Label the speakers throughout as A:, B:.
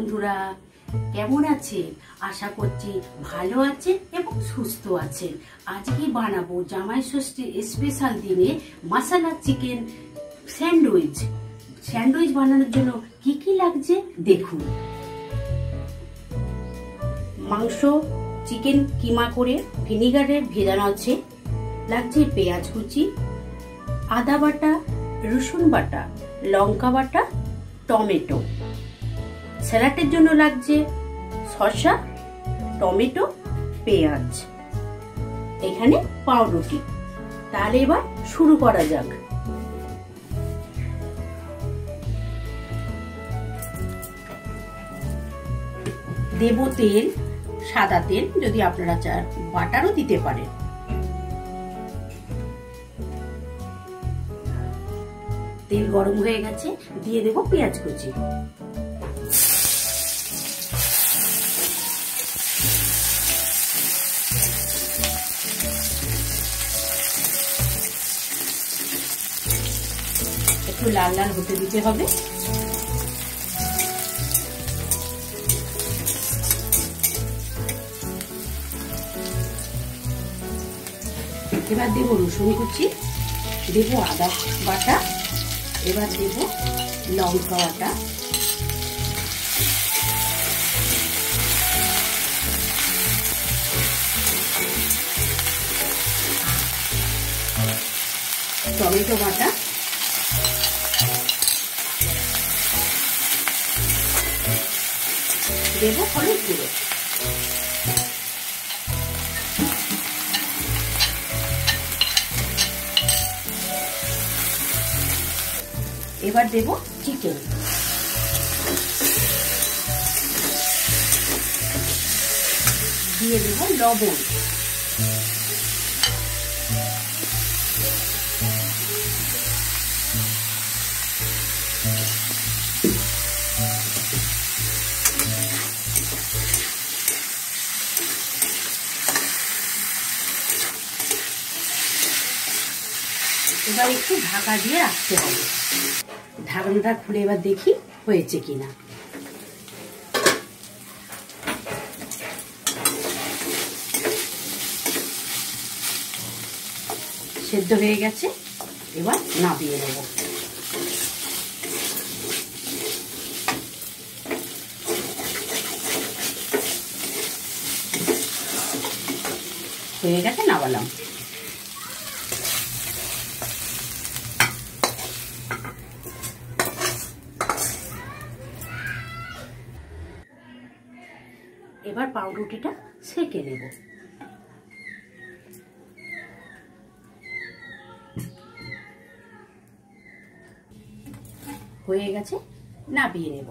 A: বন্ধুরা, কেমন আছেন? আশা করছি ভালো আছেন এবং সুস্থ আছেন। আজকে বানাবো জামাই ষষ্ঠীর স্পেশাল দিনে মশলা চিকেন স্যান্ডউইচ। স্যান্ডউইচ বানানোর জন্য কি কি লাগছে দেখুন। মাংস চিকেন কিমা করে ভিনিগারে ভেজানো আছে। লাগছে পেঁয়াজ কুচি, আদা বাটা, রসুন বাটা, লঙ্কা বাটা, টমেটো। স্যালাডের জন্য লাগছে শসা, টমেটো, পেঁয়াজ, এখানে পাউরুটি। তাহলে এবার শুরু করা যাক। দেব তেল, সাদা তেল, যদি আপনারা চান বাটারও দিতে পারেন। তেল গরম হয়ে গেছে, দিয়ে দেব পেঁয়াজ কুচি। একটু লাল লাল হতে দিতে হবে। এবার দেব রসুন কুচি, দেব আদা বাটা, এবার দেব লঙ্কা বাটা, টমেটো বাটা, দেব হলুদ গুঁড়ো। এবার দেব চিকেন, দিয়ে দেব লবণ, এবার একটু ঢাকা দিয়ে রাখতে হবে। ঢাকনাটা খুলে এবার দেখি হয়েছে কিনা। সেদ্ধ হয়ে গেছে, এবার নামিয়ে নেব। হয়ে গেছে, নামালাম। এবার পাউরুটিটা সেঁকে নেব। হয়ে গেছে, নামিয়ে নেব।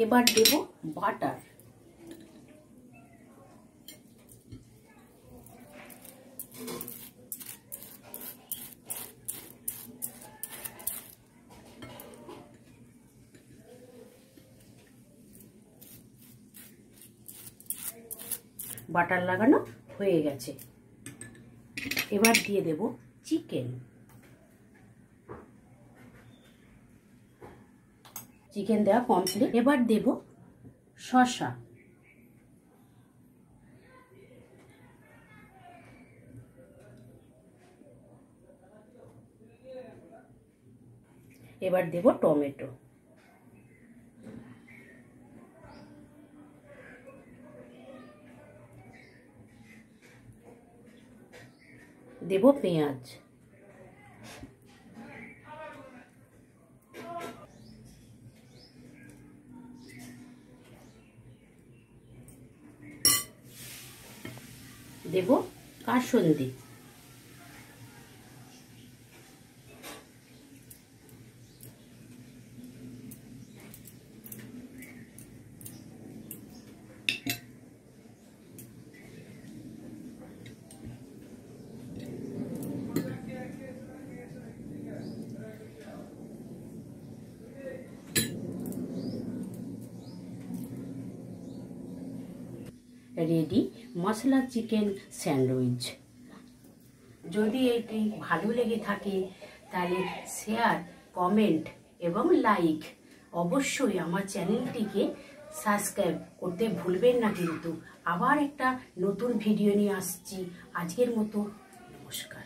A: এবার দেব বাটার, বাটার লাগানো হয়ে গেছে। এবার দিয়ে দেব চিকেন। চিকেন দেওয়া কমপ্লিট। এবার দেব শসা, এবার দেব টমেটো, দেব পেঁয়াজ, দেব কাসুন্দি, রেডি মশলা চিকেন স্যান্ডউইচ। যদি এটি ভালো লেগে থাকে তাহলে শেয়ার, কমেন্ট এবং লাইক, অবশ্যই আমার চ্যানেলটিকে সাবস্ক্রাইব করতে ভুলবেন না। কিন্তু আবার একটা নতুন ভিডিও নিয়ে আসছি। আজকের মতো নমস্কার।